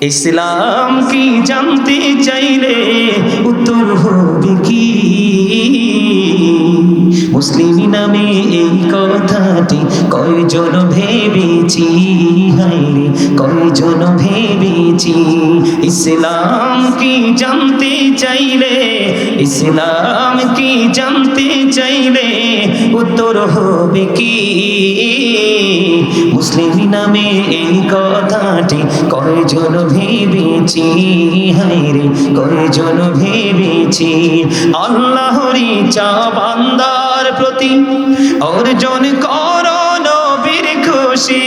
ইসলাম কি জানতে চাইলে উত্তর হবে কি? মুসলিম নামে এই কথাটি কয়জন ভেবেছি, হায়রে কয়জন ভেবেছি। ইসলাম কি জানতে চাইলে, ইসলাম কি জানতে চাইলে উত্তর হবে কি? মুসলিম নামে এই কথাটি কয়জন ভেবেছি, হায়রে কয়জন ভেবেছি। আল্লাহরই চা বান্দার প্রতি অর্জন করো নবীর খুশি।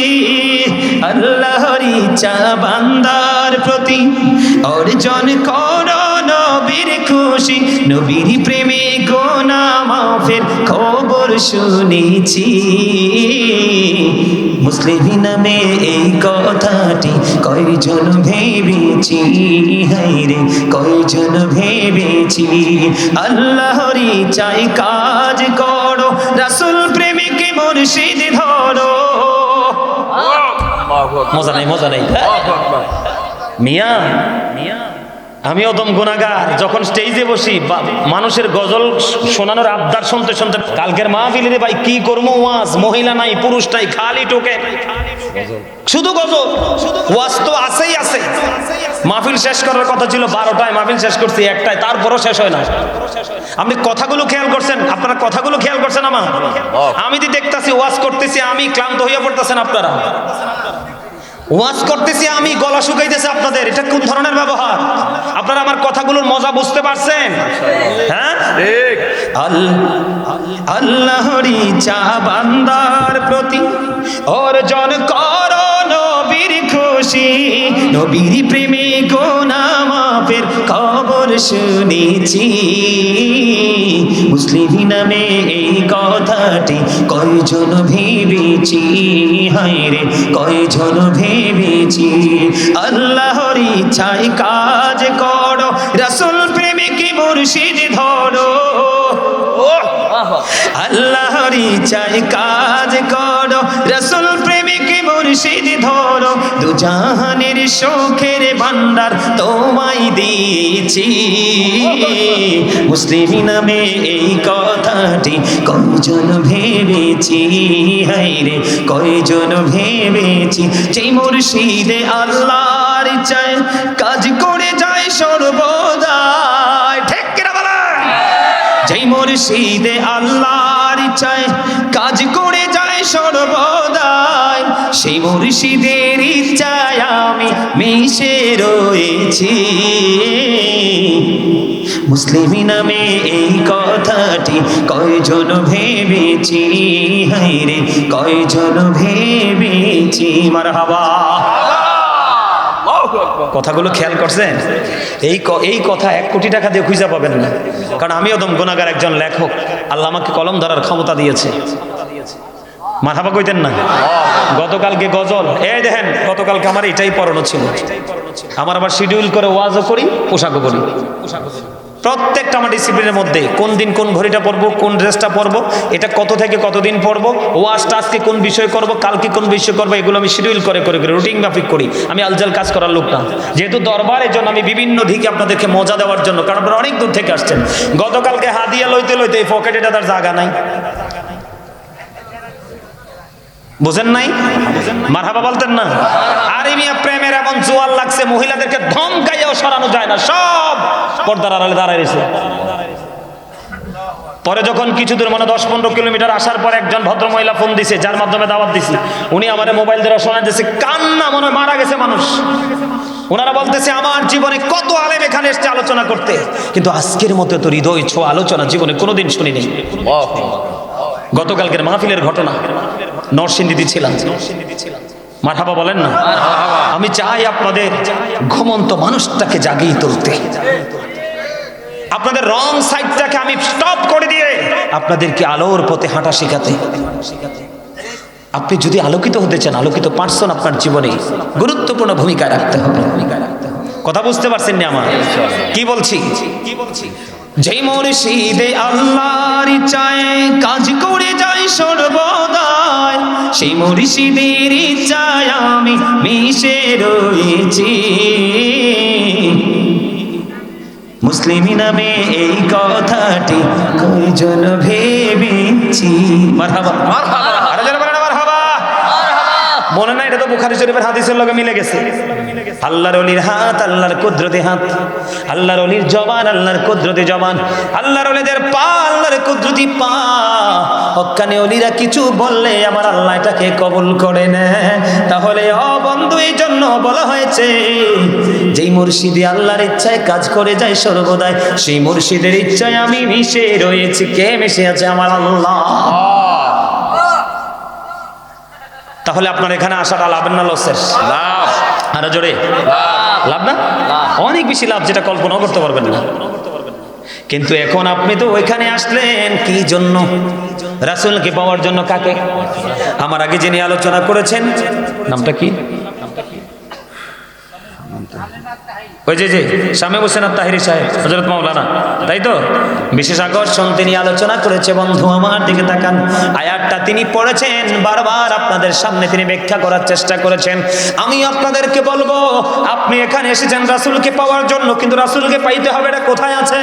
আল্লাহরই চা বান্দার প্রতি অর্জন করো নবীর খুশি। নবীর প্রেমে গুনাহ মাফের খবর শুনেছি। মুসলিম নামে এই কথাটি কয়জন ভেবেছি, হায়রে কয়জন ভেবেছি। আল্লাহরই চাই কাজ করো, রাসূল প্রেমিক মুর্শিদ ধরো। মজা নাই, মজা নাই মিয়া। আমি অদম গুনাহগার, যখন স্টেজে বসি মানুষের গজল শোনানোর আবদার শুনতে শুনতে কালকের মাহফিলে রে ভাই কি করবো, ওয়াজ মহিলা নাই পুরুষ নাই, খালি টোকে শুধু গজল। ওয়াজ তো আছেই আছে। মাহফিল শেষ করার কথা ছিল 12টায়, মাহফিল শেষ করছি 1টায়, তারপরও শেষ হয় না। আপনি কথাগুলো খেয়াল করছেন? আপনারা কথাগুলো খেয়াল করছেন? আমার আমি তো দেখতেছি ওয়াজ করতেছি, আমি ক্লান্ত হইয়া পড়তেছেন আপনারা। ওয়াজ করতেছি আমি, গলা শুকাইতেছে আপনাদের। এটা কোন ধরনের ব্যবহার? আপনারা আমার কথাগুলোর মজা বুঝতে পারছেন? হ্যাঁ, ঠিক। আল্লাহরই চা বান্দার প্রতি অর্জন করো নবীর খুশি। নবীর প্রেমে গুনাহ মাফের খবর শুনেছি। মুসলিম নামে এই কথাটি কয়জন ভেবেছি, হায়রে কয়জন ভেবেছি। আল্লাহরই চাই কাজ করো, রাসূল প্রেমিক মুর্শিদ ধরো। আল্লাহরই চাই কাজ করো, রাসূল প্রেমিক মুর্শিদ ধরো। দুজাহানের সুখের ভান্ডার তোমায় দিয়েছি। মুসলিম নামে এই কথাটি কয়জন ভেবেছি, হায়রে কয়জন ভেবেছি। যেই মুর্শিদে আল্লাহর চায় কাজ করে যায় সর্বদা, ঠিক কিনা বলেন? যেই মুর্শিদে আল্লাহর চায় কাজ করে যায় সর্বদাই, সেই মুর্শিদের ইচ্ছায় আমি মিশে রয়েছি। মুসলিম নামে এই কথাটি কয়জন ভেবেছি, হায়রে কয়জন ভেবেছি। মারহাবা। কথাগুলো খেয়াল করছেন? এই কথা 1 কোটি টাকা দিয়ে খুঁজে পাবেন না, কারণ আমি অদম গুনাহগার একজন লেখক। আল্লাহ আমাকে কলম ধরার ক্ষমতা দিয়েছে। মারহাবা কইতেন না? গতকালকে গজল, এই দেখেন গতকালকে আমার এটাই পড়ানো ছিল। আমার আবার শিডিউল করে ওয়াজও করি, পোশাকও করি। প্রত্যেকটা আমার ডিসিপ্লিনের মধ্যে কোন দিন কোন ঘড়িটা পরবো, কোন ড্রেসটা পরবো, এটা কত থেকে কতদিন পরবো, ওয়াজটা আজকে কোন বিষয় করব, কালকে কোন বিষয় করবো, এগুলো আমি শিডিউল করে করে করে রুটিন মাফিক করি। আমি আলজাল কাজ করার লোক না। যেহেতু দরবারের জন্য আমি বিভিন্ন দিকে আপনাদেরকে মজা দেওয়ার জন্য, কারণ আপনারা অনেক দূর থেকে আসছেন। গতকালকে হাদিয়া লইতে লইতে এই পকেটে তার জায়গা নাই, বুঝেন নাই? মারহাবা বলতেন না? আরে মিয়া, প্রেমের এমন জোয়ার লাগছে, মহিলাদেরকে ধমকাইয়াও সরানো যায় না, সব পর্দার আড়ালে দাঁড়ায় রয়েছে। পরে যখন কিছু দূর, মানে 10-15 কিলোমিটার আসার পর একজন ভদ্র মহিলা ফোন দিছে, যার মাধ্যমে দাওয়াত দিছি। উনি আমার মোবাইল দিয়ে শোনা দিচ্ছে, কান্না, মনে হয় মারা গেছে মানুষ। ওনারা বলতেছে আমার জীবনে কত আলেম এখানে এসছে আলোচনা করতে, কিন্তু আজকের মতো তো হৃদয় ছোঁয়া আলোচনা জীবনে কোনোদিন শুনিনি। গতকালকের মাহফিলের ঘটনা, নরসিংদীতে ছিলাম। মারহাবা বলেন না? আমি চাই আপনাদের ঘুমন্ত মানুষটাকে জাগিয়ে তুলতে, আপনাদের রং সাইডটাকে আমি স্টপ করে দিয়ে আপনাদেরকে আলোর পথে হাঁটা শেখাতে। আপনি যদি আলোকিত হতে চান, আলোকিত পার্সন আপনার জীবনে গুরুত্বপূর্ণ ভূমিকা রাখতে হবে। কথা বুঝতে পারছেন না আমার কি বলছি? যেই মুর্শিদে আল্লাহর ইচ্ছায় কাজ করে যায় সর্বদাই, সেই মুর্শিদের ইচ্ছায় আমি মিশে রয়েছি। মুসলিম নামে এই কথাটি কয়জন ভেবেছি। মারহাবা আরে যারা বলেন মারহাবা। মনে নাই এটা তো বুখারী শরীফের হাদিসের লগে মিলে গেছে। আল্লাহর ওলির হাত আল্লাহর কুদরতি হাত, আল্লাহর ওলির জবান আল্লাহর কুদরতি জবান, আল্লাহর ওলিদের পা আল্লাহর কুদরতি পা। হক্কানি ওলিরা কিছু বললে আমার আল্লাহ এটাকে কবুল করে নেয়। তাহলে ও বন্ধু, এই জন্য বলা হয়েছে যেই মুর্শিদি আল্লাহর ইচ্ছায় কাজ করে যায় সর্বদাই, সেই মুর্শিদের ইচ্ছায় আমি মিশে রয়েছি। কে মিশে আছে? আমার আল্লাহ। তাহলে আপনার এখানে আসাটা লাভের না লসের? লাভ। আরো জোরে লাভ না? অনেক বেশি লাভ, যেটা কল্পনাও করতে পারবেন না। কিন্তু এখন আপনি তো ওইখানে আসলেন কি জন্য? রাসূলকে পাওয়ার জন্য। কাকে? আমার আগে যিনি আলোচনা করেছেন, নামটা কি? ওই যে শামে হোসেন আত-তাহিরি সাহেব, হযরত মাওলানা, তাই তো? বিশেষ আকর্ষণ তিনি আলোচনা করেছে। বন্ধু আমার দিকে তাকান, আয়াতটা তিনি পড়েছেন, বারবার আপনাদের সামনে তিনি ব্যাখ্যা করার চেষ্টা করেছেন। আমি আপনাদেরকে বলবো, আপনি এখানে এসেছেন রাসূলকে পাওয়ার জন্য, কিন্তু রাসূলকে পাইতে হবে এটা কোথায় আছে?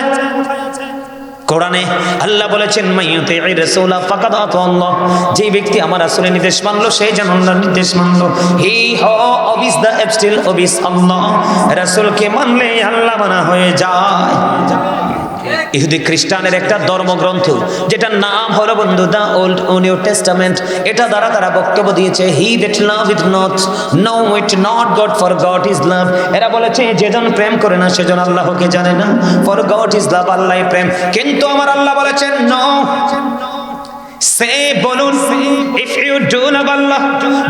কোরআনে আল্লাহ বলেছেন, মাইয়ুতি'ir রাসূলা ফাকাদ আতাআল্লাহ, যে ব্যক্তি আমার রাসূলের নির্দেশ মানলো সে যেন আল্লাহর নির্দেশ মানলো। হি obeys the still obeys Allah, রাসূলকে মানলে আল্লাহ মানা হয়ে যায়। ইহুদি খ্রিস্টানের একটা ধর্মগ্রন্থ যেটার নাম হলো বন্ধু দা ওল্ড ও নিউ টেস্টামেন্ট, এটা দ্বারা তারা বক্তব্য দিয়েছে he that loveth not knoweth not God, for God is love. এরা বলেছে যেজন প্রেম করে না সেজন আল্লাহকে জানে না, ফর গড ইজ লাভ, আল্লাহ প্রেম। কিন্তু আমার আল্লাহ বলেছেন নো, সে বলুন ইফ ইউ ডু লাভ আল্লাহ,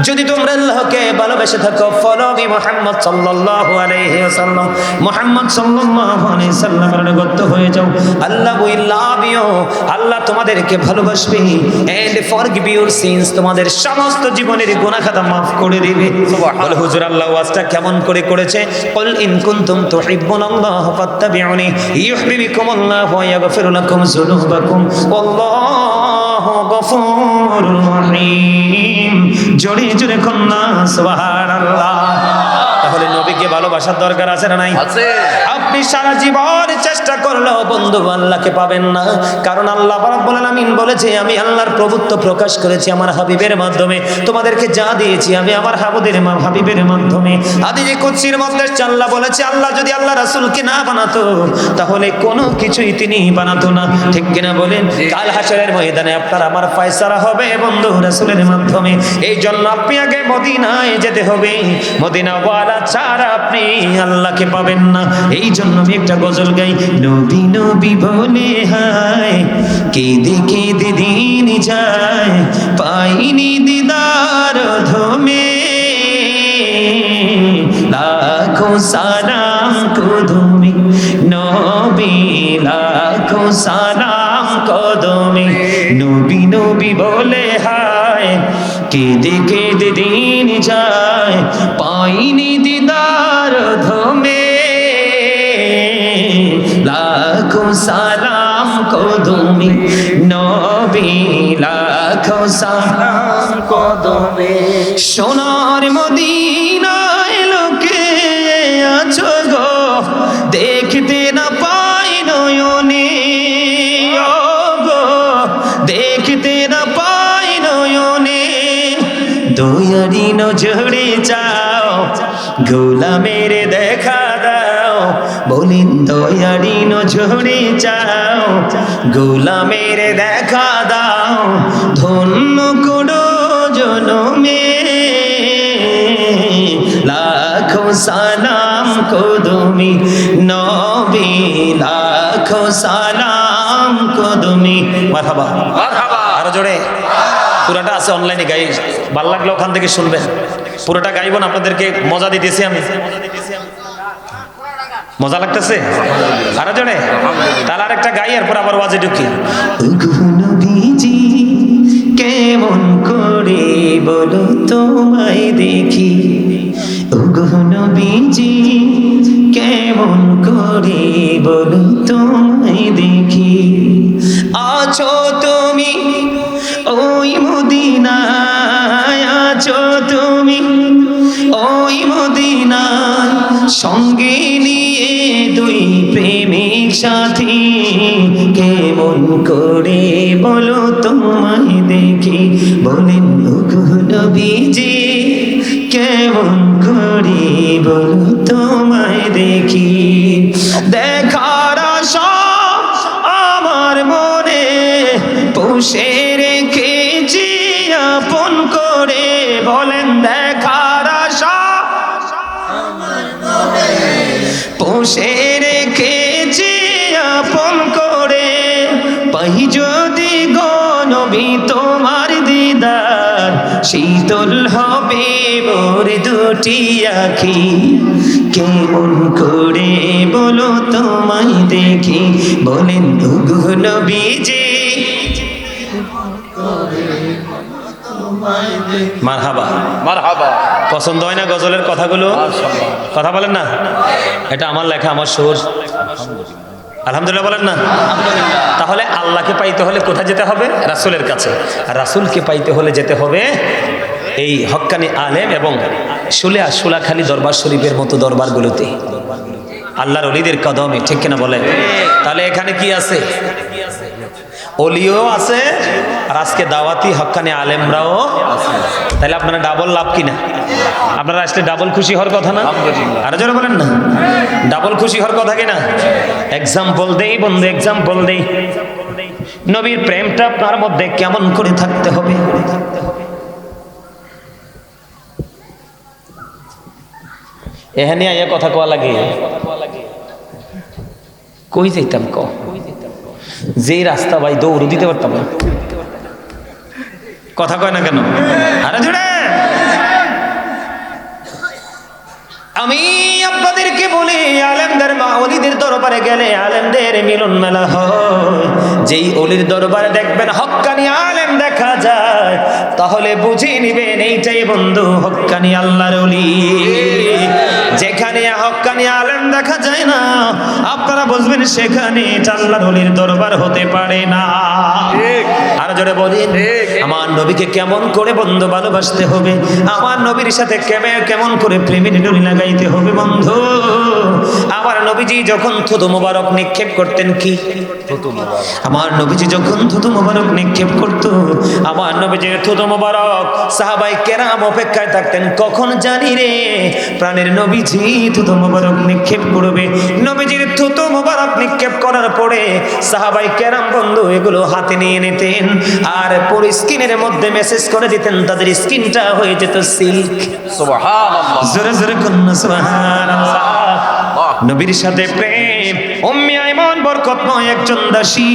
যদি তোমরা আল্লাহকে ভালোবেসে থাকো, ফলো মি মুহাম্মদ সাল্লাল্লাহু আলাইহি ওয়াসাল্লাম, মুহাম্মদ সাল্লাল্লাহু আলাইহি ওয়াসাল্লামের অনুগত হয়ে যাও, আল্লাহ উইল লাভ ইউ, আল্লাহ তোমাদেরকে ভালোবাসবে, এন্ড ফরগিভ ইউর সিনস, তোমাদের সমস্ত জীবনের গুনাহ খাতা maaf করে দিবে। সুবহানাল্লাহ। বলে হুজুর আল্লাহ ওয়াজটা কেমন করে করেছে? কুল ইন কুনতুম তুহিব্বুনাল্লাহ ফাত্তাবিউনি ইউহিব্বুকুমুল্লাহ ওয়া ইয়াগফির লাকুম যুনুবাকুম ওয়াল্লাহু গফুরুর রহিম। জোরে জোরে কন্যা সুবহানাল্লাহ। তাহলে নবীকে ভালোবাসার দরকার আছে না নাই? আছে। আপনি সারা জীবন চেষ্টা করলেও বন্ধু আল্লাহকে পাবেন না, কারণ আল্লাহ রাব্বুল আলামিন বলেছে আমি আল্লাহর প্রভুত্ব প্রকাশ করেছি আমার হাবিবের মাধ্যমে, তোমাদেরকে যা দিয়েছি আমি আমার হাবিবের মাধ্যমে। হাদিসে কুদসির মধ্যে আল্লাহ বলেছে, আল্লাহ যদি আল্লাহ রাসূলকে না বানাতো তাহলে কোনো কিছুই তিনি বানাতো না। ঠিক কিনা বলেন? কাল হাশরের ময়দানে আপনার আমার ফয়সালা হবে বন্ধু রাসূলের মাধ্যমে। এই জন্য আপনি আগে মদিনায় যেতে হবে, মদিনা ওয়ালা ছাড়া আপনি আল্লাহকে পাবেন না। এই জন্য আমি একটা গজল গাই, নবী নবী বলে হায় কেঁদে কেঁদে দিন যায়, পাইনি দিদার ধমে, লাখো সালাম কদমে নবী, লাখো সালাম কদমে, নবী নবী বলে হায় কেঁদে কেঁদে দিন যায়, পাইনি দিদার ধমে, লাখো সালাম কদমে নবী, লাখো সালাম কদমে। সোনার মদিনায় লোকে আছো গো, দেখতে না পাই নয়নে, ও গো দেখতে না পাই নয়নে, দয়ারি নজরে যাও, গোলামের দেখা দাও, বলেন দয়ারি নজরে যাও, গোলামের দেখা দাও, ধন্য করো জনমে, লাখো সালাম কদমে নবী, লাখো সালাম কদমে। মারহাবা মারহাবা। আরো জোরে। পুরাটা আছে অনলাইনে, গাই, ভালো লাগলে ওখান থেকে শুনবেন। পুরোটা গাইব না, আপনাদেরকে মজা দিতেছি আমি। মজা লাগতেছে? আরো জোরে। তাহলে আরেকটা গাই, এরপর আবার ওয়াজে ঢুকি। নবীজি কেমন করে বলো তোমায় দেখি, ওগো নবীজি কেমন করে বলো তোমায় দেখি, আছো তুমি ওই মদিনায়, আছো তুমি ওই মদিনায়, সঙ্গে নিয়ে দুই প্রেমিক সাথী কেমন করে বলো তোমায় দেখি বলেন ওগো নবীজি কেমন করে বলো তোমায় দেখি দেখার আশা আমার মনে পুষে রেখেছি আপন করে বলেন দেখার আশা পুষে রেখেছি আপন করে পাই যদি গো নবী তোমার দিদার শীতল হবে মোর দুটি আখি কেমন করে বলো তোমায় দেখি বলেন ওগো নবীজি মারহাবা মারহাবা। পছন্দ হয় না গজলের কথাগুলো? কথা বলেন না, এটা আমার লেখা, আমার সুর। আলহামদুলিল্লাহ বলেন না। তাহলে আল্লাহকে পাইতে হলে কোথায় যেতে হবে? রাসূলের কাছে। আর রাসূলকে পাইতে হলে যেতে হবে এই হক্কানি আলেম এবং সুলাখালী দরবার শরীফের মতো দরবারগুলোতে, আল্লাহর ওলিদের কদমে, ঠিক কিনা বলেন? তাহলে এখানে কি আছে? অলিও আছে আর আজকে দাওয়াতি হক্কানি আলেমরাও আছে। তাহলে আপনারা ডাবল লাভ কিনা? আপনারা আসলে ডাবল খুশি হওয়ার কথা না? আরো জোরে বলেন না, ডাবল খুশি হওয়ার কথা কিনা? এক্সাম্পল দেই বন্ধু, এক্সাম্পল দেই। নবীর প্রেমটা আপনার মধ্যে কেমন করে থাকতে হবে? এখানে আইয়া কথা কোয়া লাগে, কই যাইতাম ক যেই রাস্তা ভাই দৌড় দিতে পারতাম না। কথা কয় না কেন? আরে জোরে। আমি আপনাদেরকে বলি, আলেমদের ওলিদের দরবারে গেলে আলেমদের মিলন মেলা হয়। যেই ওলির দরবারে দেখবেন হক্কানি আলেম দেখা যায়, তাহলে বুঝে নিবেন এইটাই বন্ধু হক্কানি আল্লাহর ওলি। যেখানে হক্কানি আলেম দেখা যায় না, আপনারা বুঝবেন সেখানে এটা আল্লাহর ওলির দরবার হতে পারে না। আর জোরে বলেন, আমার নবীকে কেমন করে বন্ধু ভালোবাসতে হবে, আমার নবীর সাথে কেমন করে প্রেমের ডুরি লাগাইতে হবে বন্ধু। আমার নবীজি যখন থুতু মোবারক নিক্ষেপ করতেন, কি আমার নবীজি যখন থুতু মোবারক নিক্ষেপ করতো, আমার নবীজির থুতু মোবারক সাহাবায়ে কেরাম অপেক্ষায় থাকতেন, কখন জানি রে প্রাণের নবীজি থুতু মোবারক নিক্ষেপ করবে। নবীজির থুতু মোবারক নিক্ষেপ করার পরে সাহাবায়ে কেরাম বন্ধু এগুলো হাতে নিয়ে নিতেন আর পুরো স্কিনের মধ্যে মেসেজ করে দিতেন, তাদের স্কিনটা হয়ে যেত সিল্ক। সুবহানাল্লাহ, জোরে জোরে কন্যা সুবহানাল্লাহ। নবীর সাথে প্রেম উম্মে আইমান বরকতময় একজন দাসী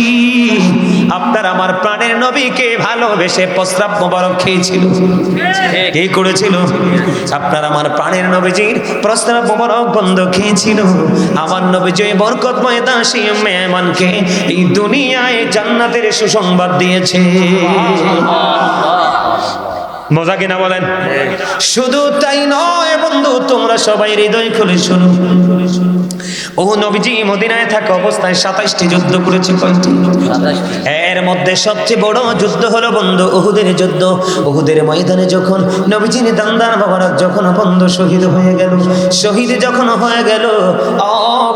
আপনার আমার প্রাণের নবীকে ভালোবেসে প্রস্রাব মোবারক খেয়েছিল। কি করেছিল? আপনার আমার প্রাণের নবীজির প্রস্রাব মোবারক বন্ধ খেয়েছিল। আমার নবীজি বরকতময় দাসী উম্মে আইমানকে এই দুনিয়ায় জান্নাতের সুসংবাদ দিয়েছে। মজা কিনা বলেন? শুধু তাই নয় বন্ধু, তোমরা সবাই হৃদয় খুলে শুনো। ও নবীজি মদিনায় থাকা অবস্থায় 27টি যুদ্ধ করেছে। কয়টি? এর মধ্যে সবচেয়ে বড় যুদ্ধ হলো বন্ধু উহুদের যুদ্ধ। উহুদের ময়দানে যখন নবীজির দান্দার মোবারক যখন বন্ধু শহীদ হয়ে গেল, শহীদ যখন হয়ে গেল,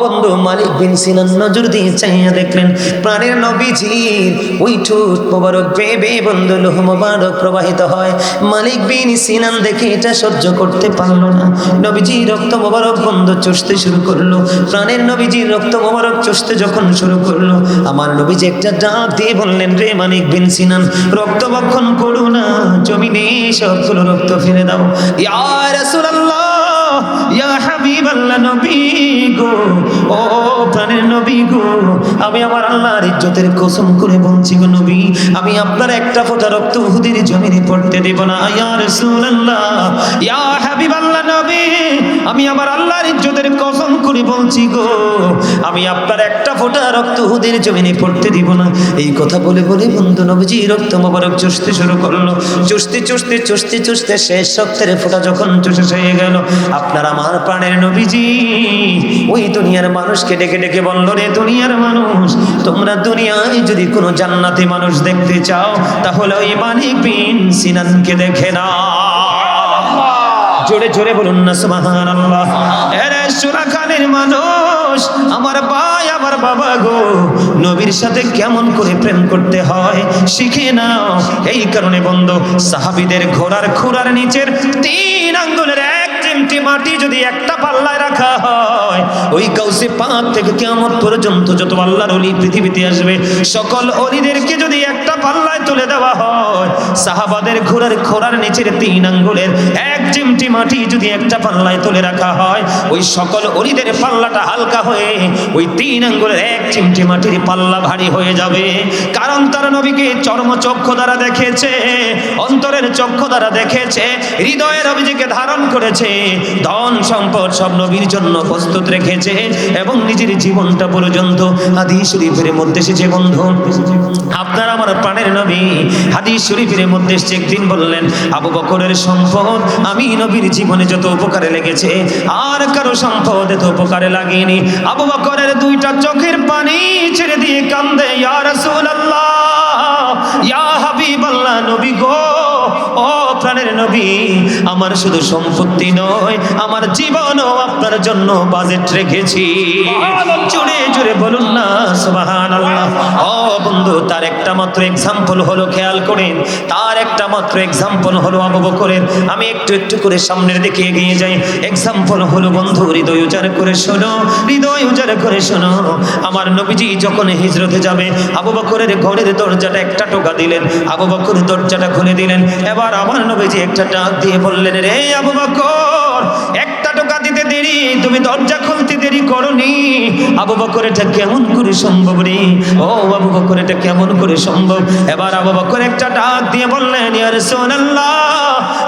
বন্ধু মালিক বিন সিনান নজর দিয়ে চাইয়া দেখলেন প্রাণের নবীজির ওই ঠোঁট মোবারক বেবে বন্ধু লোহ মোবারক প্রবাহিত হয়। মালিক বিন সিনান দেখে এটা সহ্য করতে পারলো না, নবীজি রক্ত মোবারক বন্ধ চুষতে শুরু করলো। প্রাণের নবীজির রক্ত মোবারক চুষতে যখন শুরু করলো, আমার নবীজি একটা ডাক দিয়ে বললেন, রে মালিক বিন সিনান, রক্ত ভক্ষণ করো না, জমিনে সবগুলো রক্ত ফেলে দাও। ইয়া রাসূলুল্লাহ, ইয়া হাবিবাল্লাহ, নবী গো, ও প্রাণের নবী গো, আমি আমার আল্লাহর ইজ্জতের কসম করে বলছি গো নবী, আমি আপনার একটা ফোঁটা রক্ত উহুদের জমিনে পড়তে দেব না। ইয়া রাসূলুল্লাহ, ইয়া হাবিবাল্লাহ, নবী, আমি আমার আল্লাহর ইজ্জতের কসম করে বলছি গো, আমি আপনার একটা ফোঁটা রক্ত উহুদের জমিনে পড়তে দিব না। এই কথা বলে বলে বন্ধু নবীজি রক্ত মোবারক চুষতে শুরু করলো। চুষতে চুষতে চুষতে চুষতে শেষ রক্তের ফোঁটা যখন চুষে হয়ে গেল, আপনার আমার প্রাণের নবীজি ওই দুনিয়ার মানুষকে ডেকে ডেকে বলল, রে দুনিয়ার মানুষ, তোমরা দুনিয়ায় যদি কোনো জান্নাতি মানুষ দেখতে চাও, তাহলে ওই মালিক বিন সিনানকে দেখে নাও। জোরে জোরে বলুন না সুবহানাল্লাহ। এরে সুরাখানে প্রাণের মানুষ, আমার ভাই আমার বাবা গো, নবীর সাথে কেমন করে প্রেম করতে হয় শিখে নাও। এই কারণে বন্ধু, সাহাবীদের ঘোড়ার খুরার নিচের 3 আঙ্গুলের এক চিমটি মাটি যদি একটা পাল্লায় রাখা হয়, ওই কাউসে পাক থেকে কিয়ামত পর্যন্ত যত আল্লাহর ওলি পৃথিবীতে আসবে সকল ওলিদেরকে যদি একটা পাল্লায় তুলে দেওয়া হয়, সাহাবাদের ঘোড়ার খোরার নিচের 3 আঙ্গুলের এক চিমটি মাটি যদি একটা পাল্লায় তুলে রাখা হয়, ওই সকল ওলিদের পাল্লাটা হালকা হয়ে ওই 3 আঙ্গুলের এক চিমটি মাটির পাল্লা ভারী হয়ে যাবে। কারণ তারা নবীকে চর্মচক্ষু দ্বারা দেখেছে, অন্তরের চক্ষু দ্বারা দেখেছে, হৃদয়ের অভিযোগে ধারণ করেছে, ধন সম্পদ সব নবীর জন্য প্রস্তুত রেখেছে এবং নিজের জীবনটা পর্যন্ত হাদিস শরীফের মধ্যে এসেছে। বন্ধু, আপনার আমার প্রাণের নবী হাদিস শরীফের মধ্যে এসেছে, একদিন বললেন, আবু বকরের সম্পদ আমি নবীর জীবনে যত উপকারে লেগেছে আর কারো সম্পদ এত উপকারে লাগেনি। আবু বকরের 2টা চোখের পানি ছেড়ে দিয়ে কান্দে, ইয়া রাসূলুল্লাহ, ইয়া হাবিবাল্লাহ, নবী গো, ও প্রাণের নবী, আমার শুধু সম্পত্তি নয়, আমার জীবনও আপনার জন্য বাজেট রেখেছি। জোরে জোরে বলুন না সুবহানাল্লাহ। ও বন্ধু, তার একটা মাত্র এক্সাম্পল হলো, খেয়াল করেন, তার একটা মাত্র এক্সাম্পল হলো আবু বকরের। আমি একটু একটু করে সামনের দিকে এগিয়ে যাই। এক্সাম্পল হলো বন্ধু, হৃদয় উজাড় করে শোনো, হৃদয় উজাড় করে শোনো। আমার নবীজি যখন হিজরতে যাবে, আবু বকরের ঘরের দরজাটা একটা টোকা দিলেন, আবু বকর দরজাটা খুলে দিলেন। এবার আমার নবীজি একটা ডাক দিয়ে বললেন, রে আবু বকর, একটা টোকা দিতে দেরি, তুমি দরজা খুলতে দেরি করনি। আবু বকর, এটা কেমন করে সম্ভব রে? ও আবু বকর, এটা কেমন করে সম্ভব? এবার আবু বকর একটা ডাক দিয়ে বললেন, ইয়া রাসূলুল্লাহ,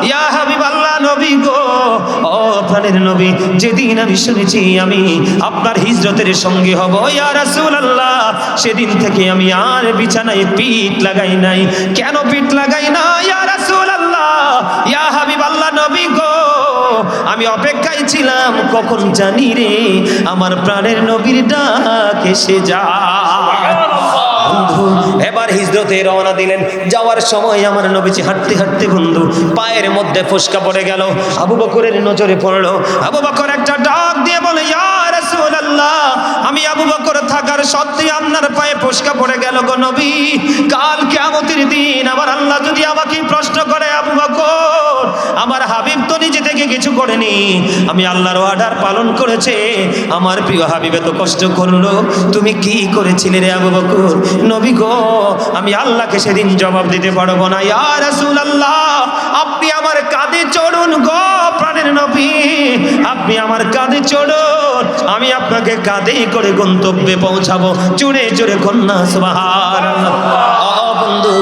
ইয়া হাবিবাল্লাহ, নবী গো, ও প্রাণের নবী, যেদিন আমি শুনেছি আমি আপনার হিজরতের সঙ্গী হব, ইয়া রাসূলুল্লাহ, সেদিন থেকে আমি আর বিছানায় পিঠ লাগাই নাই। কেন পিঠ লাগাই না ইয়া রাসূলুল্লাহ, ইয়া হাবিবাল্লাহ, নবী গো, আমি অপেক্ষায় ছিলাম কখন জানি রে আমার প্রাণের নবীর ডাক এসে যায়। বন্ধু, এবার হিজরতে রওনা দিলেন। যাওয়ার সময় আমার নবীজি হাঁটতে হাঁটতে বন্ধু পায়ের মধ্যে ফোসকা পড়ে গেল। আবু বকরের নজরে পড়লো। আবু বকর একটা ডাক দিয়ে বলে, ইয়া রাসূলুল্লাহ, আমি আবু বকর থাকার সত্ত্বেও আপনার পায়ে ফোসকা পড়ে গেল গো নবী। কাল কিয়ামতের দিন আমার আল্লাহ যদি আমাকে প্রশ্ন করে, আবু বকর, আমার হাবিব তো নিজে থেকে কিছু করেনি, আমি আল্লাহর অর্ডার পালন করেছে, আমার প্রিয় হাবিবে তো কষ্ট করলো, তুমি কি করেছিলে রে আবু বকর? নবী গো, আমি আল্লাহকে সেদিন জবাব দিতে পারবো না। ইয়া রাসূলুল্লাহ, আপনি আমার কাঁধে চড়ুন গো প্রাণের নবী, আপনি আমার কাঁধে চড়ুন, আমি আপনাকে কাঁধে করে গন্তব্যে পৌঁছাবো। জোরে জোরে কন্যা সুবহানাল্লাহ। বন্ধু,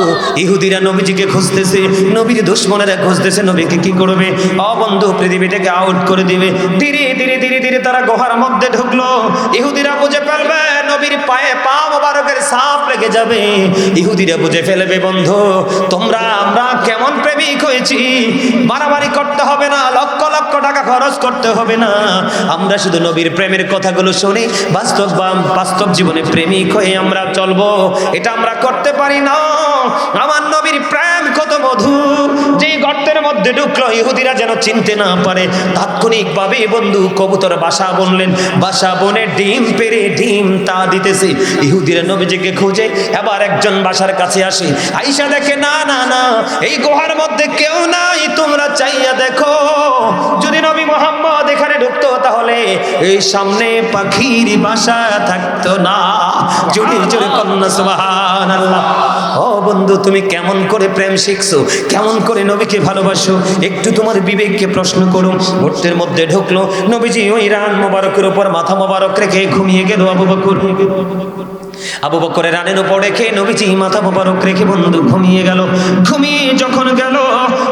ইহুদিরা নবীজিকে খুঁজতেছে, নবীর দুশমনেরা খুঁজতেছে নবীকে কি করবে? বন্ধু, পৃথিবীটাকে আউট করে দিবে। ধীরে ধীরে ধীরে ধীরে তারা গুহার মধ্যে ঢুকলো। ইহুদিরা বুঝে ফেলবে নবীর পায়ে পা মোবারকের ছাপ লেগে যাবে। ইহুদিরা বুঝে ফেলবে, বন্ধু, তোমরা আমরা কেমন প্রেমিক হয়েছি, মারামারি করতে হবে না, লক্ষ লক্ষ টাকা খরচ করতে হবে না, আমরা শুধু নবীর প্রেমের কথাগুলো শুনে বাস্তব জীবনে প্রেমিক হয়ে আমরা চলবো। এটা আমরা করতে পারি না। আমার নবীর প্রেম কত মধুর, যে গর্তের মধ্যে ঢুকলো ইহুদিরা যেন চিনতে না পারে, তাৎক্ষণিকভাবে বন্ধু কবুতর বাসা বনলেন, বাসা বনে ডিম পেরে ডিম তা দিতেছে। ইহুদিরা নবীজিকে খুঁজে এবার একজন বাসার কাছে আসে, আয়েশা দেখে না না না, এই গুহার মধ্যে কেউ নাই, তোমরা চাইয়া দেখো, যদি নবী মুহাম্মদ এখানে ঢুকতো তাহলে এই সামনে পাখির বাসা থাকতো না। জোরে জোরে কন্যা সুবহানাল্লাহ। ও বন্ধু, তুমি কেমন করে প্রেম শিখছো, কেমন করে নবীকে ভালোবাসো, একটু তোমার বিবেককে প্রশ্ন করো। গর্তের মধ্যে ঢুকলো, নবীজি ওই রান মোবারকের উপর মাথা মোবারক রেখে ঘুমিয়ে গেল আবু বকর। আবু বকরের রানের উপর রেখে নবীজি মাথা মোবারক রেখে বন্ধু ঘুমিয়ে গেল। ঘুমিয়ে যখন গেল,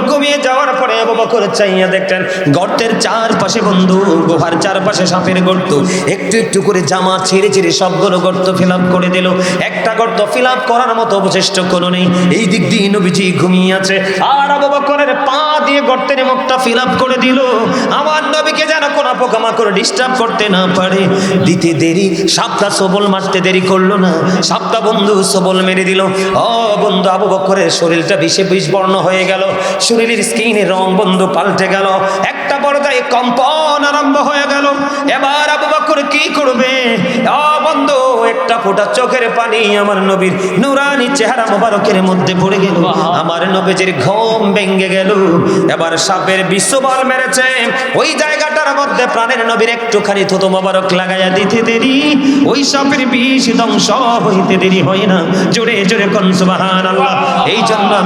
ঘুমিয়ে যাওয়ার পরে আবু বকর চাইয়া দেখতেন গর্তের চারপাশে বন্ধু, গুহার চারপাশে সাপের গর্ত, একটু একটু করে জামা ছেড়ে ছেড়ে সবগুলো গর্ত ফিল আপ করে দিল। একটা গর্ত ফিল আপ করার মতো অবশিষ্ট কোনো নেই। এই দিক দিয়ে নবীজি ঘুমিয়ে আছে, আর আবু বকরের পা দিয়ে গর্তের মুখটা ফিল আপ করে দিল। আমার নবীকে যেন কোনো পোকামাকড় ডিস্টার্ব করতে না পারে। দিতে দেরি, সাপটা সবল মারতে দেরি করলো না, সাপটা বন্ধু সবল মেরে দিল। ও বন্ধু, আবু বকরের শরীরটা বিষবর্ণ হয়ে গেল, শরীরের স্কিনের রং বন্ধু পাল্টে গেল, একটা পর্যায়ে কম্পন আগুন আরম্ভ হয়ে গেল। এবার আবু বকর কি করবে? বন্ধু, একটা ফোঁটা চোখের পানি আমার নবীর নুরানি চেহারা মোবারকের মধ্যে পড়ে গেল। আমার নবীজির ঘুম ভেঙে গেল। এবার সাপের বিশ্ববল মেরেছে, ওই জায়গাটার মধ্যে প্রাণের নবীর একটুখানি থুতু মোবারক লাগাইয়া দিতে দেরি, ওই সাপের বিষ ধ্বংস হইতে দেরি হয় না। জোরে জোরে কোন সুবহানাল্লাহ। এই জন্য